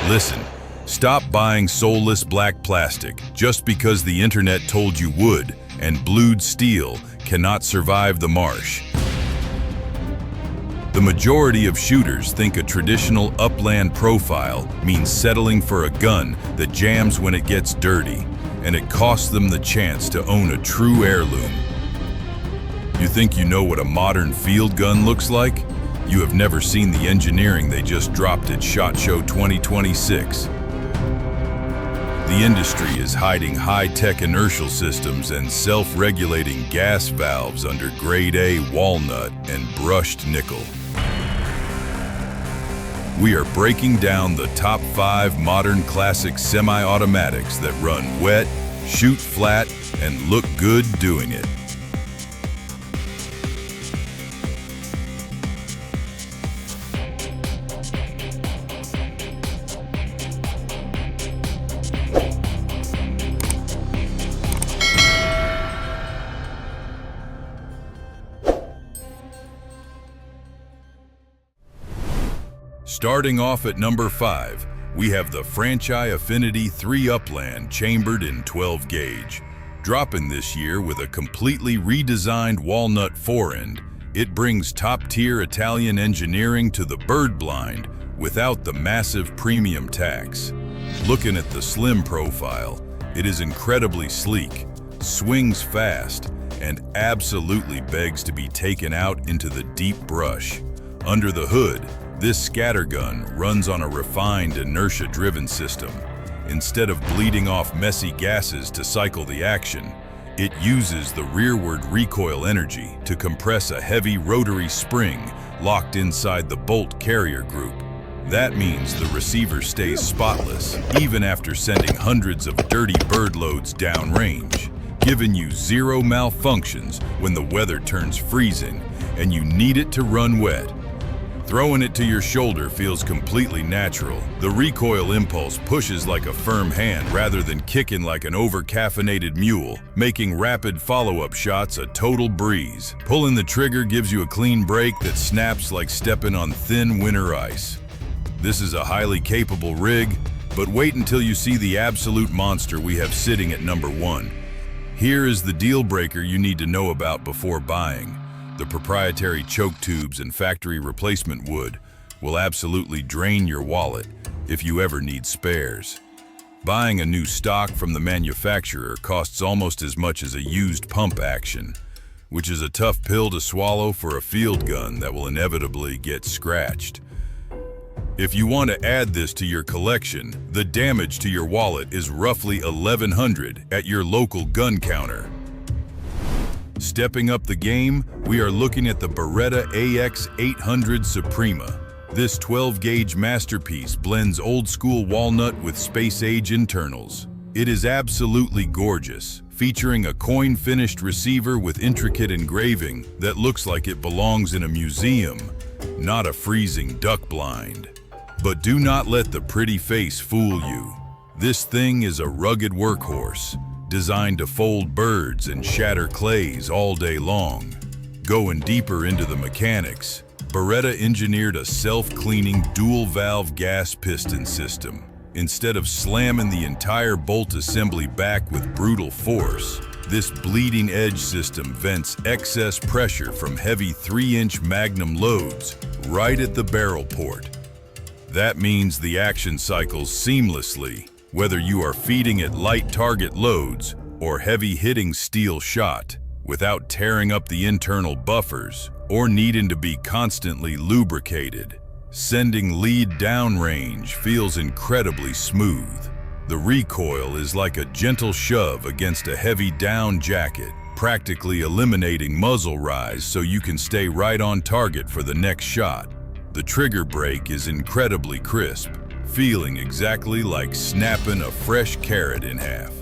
Listen, stop buying soulless black plastic just because the internet told you wood and blued steel cannot survive the marsh. The majority of shooters think a traditional upland profile means settling for a gun that jams when it gets dirty, and it costs them the chance to own a true heirloom. You think you know what a modern field gun looks like? You have never seen the engineering they just dropped at SHOT Show 2026. The industry is hiding high-tech inertial systems and self-regulating gas valves under grade A walnut and brushed nickel. We are breaking down the top 5 modern classic semi-automatics that run wet, shoot flat, and look good doing it. Starting off at number 5, we have the Franchi Affinity 3 Upland chambered in 12 gauge. Dropping this year with a completely redesigned walnut forend, it brings top-tier Italian engineering to the bird blind without the massive premium tax. Looking at the slim profile, it is incredibly sleek, swings fast, and absolutely begs to be taken out into the deep brush. Under the hood, this scattergun runs on a refined inertia-driven system. Instead of bleeding off messy gases to cycle the action, it uses the rearward recoil energy to compress a heavy rotary spring locked inside the bolt carrier group. That means the receiver stays spotless even after sending hundreds of dirty bird loads downrange, giving you zero malfunctions when the weather turns freezing and you need it to run wet. Throwing it to your shoulder feels completely natural. The recoil impulse pushes like a firm hand rather than kicking like an over-caffeinated mule, making rapid follow-up shots a total breeze. Pulling the trigger gives you a clean break that snaps like stepping on thin winter ice. This is a highly capable rig, but wait until you see the absolute monster we have sitting at number 1. Here is the deal breaker you need to know about before buying. The proprietary choke tubes and factory replacement wood will absolutely drain your wallet if you ever need spares. Buying a new stock from the manufacturer costs almost as much as a used pump action, which is a tough pill to swallow for a field gun that will inevitably get scratched. If you want to add this to your collection, the damage to your wallet is roughly $1,100 at your local gun counter. Stepping up the game, we are looking at the Beretta AX800 Suprema. This 12-gauge masterpiece blends old-school walnut with space-age internals. It is absolutely gorgeous, featuring a coin-finished receiver with intricate engraving that looks like it belongs in a museum, not a freezing duck blind. But do not let the pretty face fool you. This thing is a rugged workhorse, designed to fold birds and shatter clays all day long. Going deeper into the mechanics, Beretta engineered a self-cleaning dual-valve gas piston system. Instead of slamming the entire bolt assembly back with brutal force, this bleeding edge system vents excess pressure from heavy 3-inch Magnum loads right at the barrel port. That means the action cycles seamlessly, whether you are feeding it light target loads or heavy-hitting steel shot, without tearing up the internal buffers or needing to be constantly lubricated. Sending lead downrange feels incredibly smooth. The recoil is like a gentle shove against a heavy down jacket, practically eliminating muzzle rise so you can stay right on target for the next shot. The trigger brake is incredibly crisp, feeling exactly like snapping a fresh carrot in half.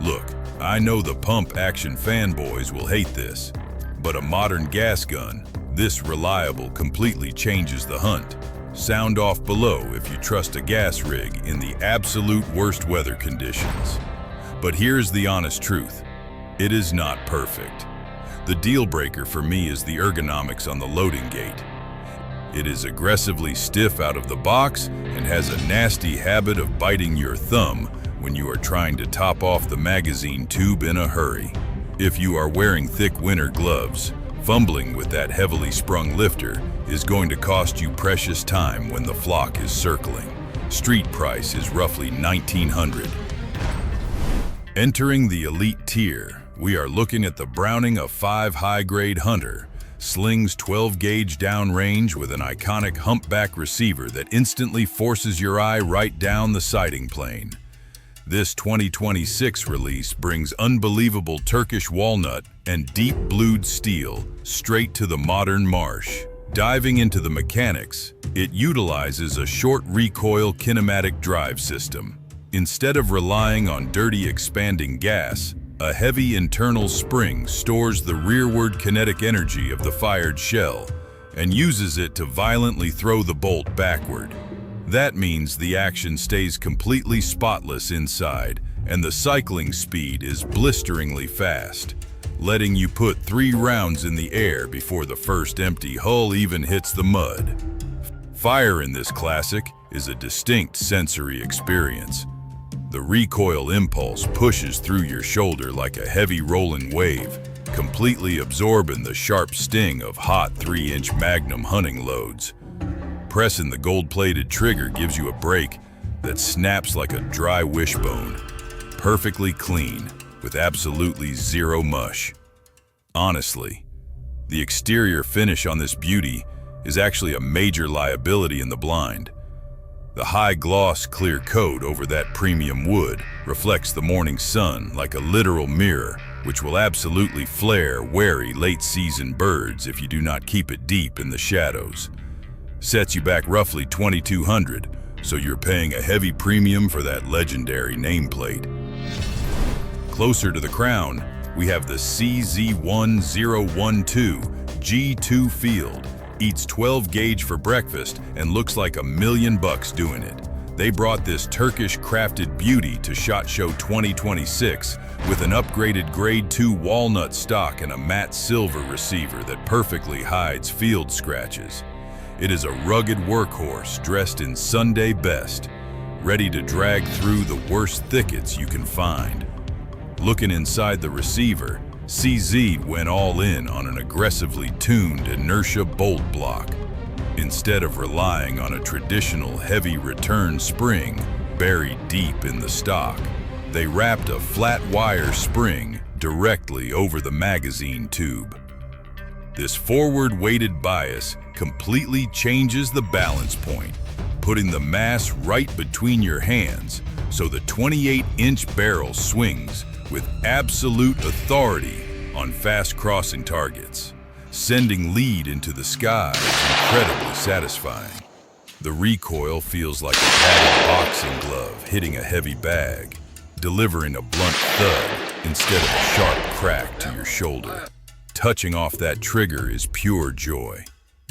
Look, I know the pump action fanboys will hate this, but a modern gas gun, this reliable, completely changes the hunt. Sound off below if you trust a gas rig in the absolute worst weather conditions. But here's the honest truth. It is not perfect. The deal breaker for me is the ergonomics on the loading gate. It is aggressively stiff out of the box and has a nasty habit of biting your thumb when you are trying to top off the magazine tube in a hurry. If you are wearing thick winter gloves, fumbling with that heavily sprung lifter is going to cost you precious time when the flock is circling. Street price is roughly $1,900. Entering the elite tier, we are looking at the Browning of 5 high-grade Hunter. Slings 12-gauge downrange with an iconic humpback receiver that instantly forces your eye right down the sighting plane. This 2026 release brings unbelievable Turkish walnut and deep-blued steel straight to the modern marsh. Diving into the mechanics, it utilizes a short recoil kinematic drive system. Instead of relying on dirty expanding gas, a heavy internal spring stores the rearward kinetic energy of the fired shell and uses it to violently throw the bolt backward. That means the action stays completely spotless inside, and the cycling speed is blisteringly fast, letting you put 3 rounds in the air before the first empty hull even hits the mud. Fire in this classic is a distinct sensory experience. The recoil impulse pushes through your shoulder like a heavy rolling wave, completely absorbing the sharp sting of hot 3-inch Magnum hunting loads. Pressing the gold-plated trigger gives you a break that snaps like a dry wishbone, perfectly clean, with absolutely zero mush. Honestly, the exterior finish on this beauty is actually a major liability in the blind. The high-gloss clear coat over that premium wood reflects the morning sun like a literal mirror, which will absolutely flare wary late-season birds if you do not keep it deep in the shadows. Sets you back roughly $2,200, so you're paying a heavy premium for that legendary nameplate. Closer to the crown, we have the CZ1012 G2 Field. Eats 12 gauge for breakfast and looks like $1,000,000 doing it. They brought this Turkish crafted beauty to SHOT Show 2026 with an upgraded grade 2 walnut stock and a matte silver receiver that perfectly hides field scratches. It is a rugged workhorse dressed in Sunday best, ready to drag through the worst thickets you can find. Looking inside the receiver, CZ went all in on an aggressively tuned inertia bolt block. Instead of relying on a traditional heavy return spring buried deep in the stock, they wrapped a flat wire spring directly over the magazine tube. This forward-weighted bias completely changes the balance point, putting the mass right between your hands so the 28-inch barrel swings with absolute authority on fast crossing targets. Sending lead into the sky is incredibly satisfying. The recoil feels like a padded boxing glove hitting a heavy bag, delivering a blunt thud instead of a sharp crack to your shoulder. Touching off that trigger is pure joy,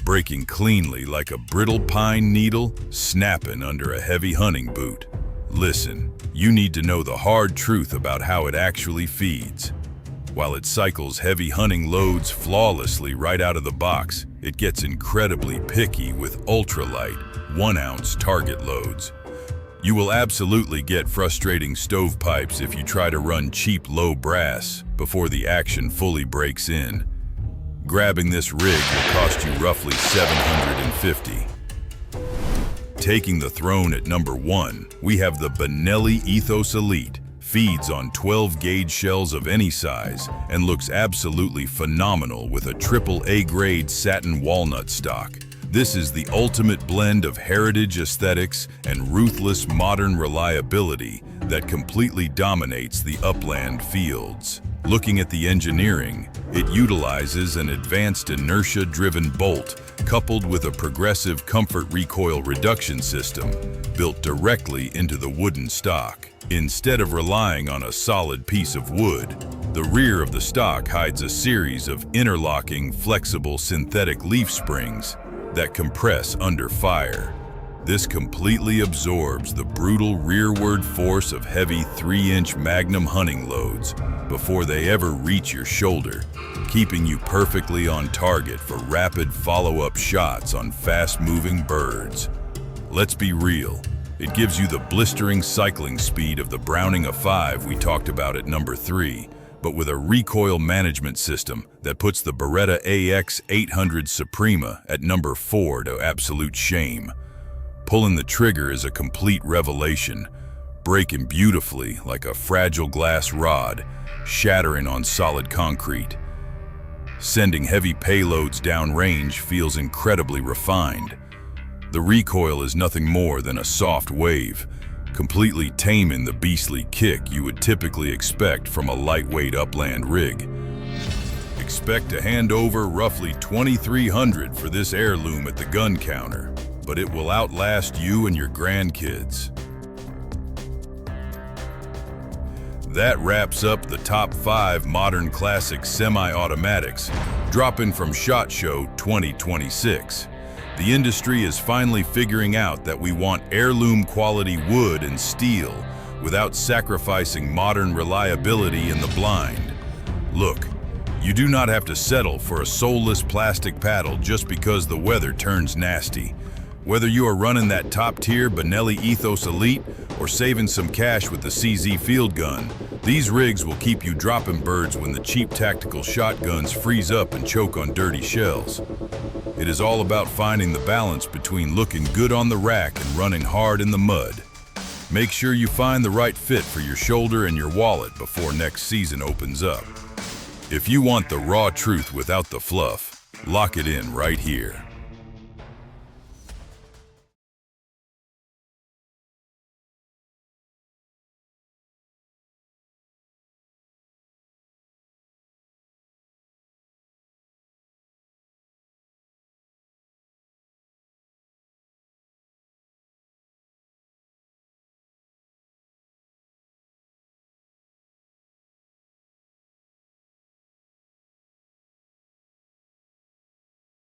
breaking cleanly like a brittle pine needle snapping under a heavy hunting boot. Listen, you need to know the hard truth about how it actually feeds. While it cycles heavy hunting loads flawlessly right out of the box, it gets incredibly picky with ultralight, 1-ounce target loads. You will absolutely get frustrating stovepipes if you try to run cheap low brass before the action fully breaks in. Grabbing this rig will cost you roughly $750. Taking the throne at number 1, we have the Benelli Ethos Elite. Feeds on 12-gauge shells of any size and looks absolutely phenomenal with a AAA grade satin walnut stock. This is the ultimate blend of heritage aesthetics and ruthless modern reliability that completely dominates the upland fields. Looking at the engineering, it utilizes an advanced inertia-driven bolt coupled with a progressive comfort recoil reduction system built directly into the wooden stock. Instead of relying on a solid piece of wood, the rear of the stock hides a series of interlocking, flexible synthetic leaf springs that compress under fire. This completely absorbs the brutal rearward force of heavy 3-inch Magnum hunting loads before they ever reach your shoulder, keeping you perfectly on target for rapid follow-up shots on fast-moving birds. Let's be real, it gives you the blistering cycling speed of the Browning A5 we talked about at number 3, but with a recoil management system that puts the Beretta AX 800 Suprema at number 4 to absolute shame. Pulling the trigger is a complete revelation, breaking beautifully like a fragile glass rod, shattering on solid concrete. Sending heavy payloads downrange feels incredibly refined. The recoil is nothing more than a soft wave, completely taming the beastly kick you would typically expect from a lightweight Upland rig. Expect to hand over roughly $2,300 for this heirloom at the gun counter, but it will outlast you and your grandkids. That wraps up the top 5 modern classic semi-automatics, dropping from SHOT Show 2026. The industry is finally figuring out that we want heirloom-quality wood and steel without sacrificing modern reliability in the blind. Look, you do not have to settle for a soulless plastic paddle just because the weather turns nasty. Whether you are running that top-tier Benelli Ethos Elite or saving some cash with the CZ field gun, these rigs will keep you dropping birds when the cheap tactical shotguns freeze up and choke on dirty shells. It is all about finding the balance between looking good on the rack and running hard in the mud. Make sure you find the right fit for your shoulder and your wallet before next season opens up. If you want the raw truth without the fluff, lock it in right here.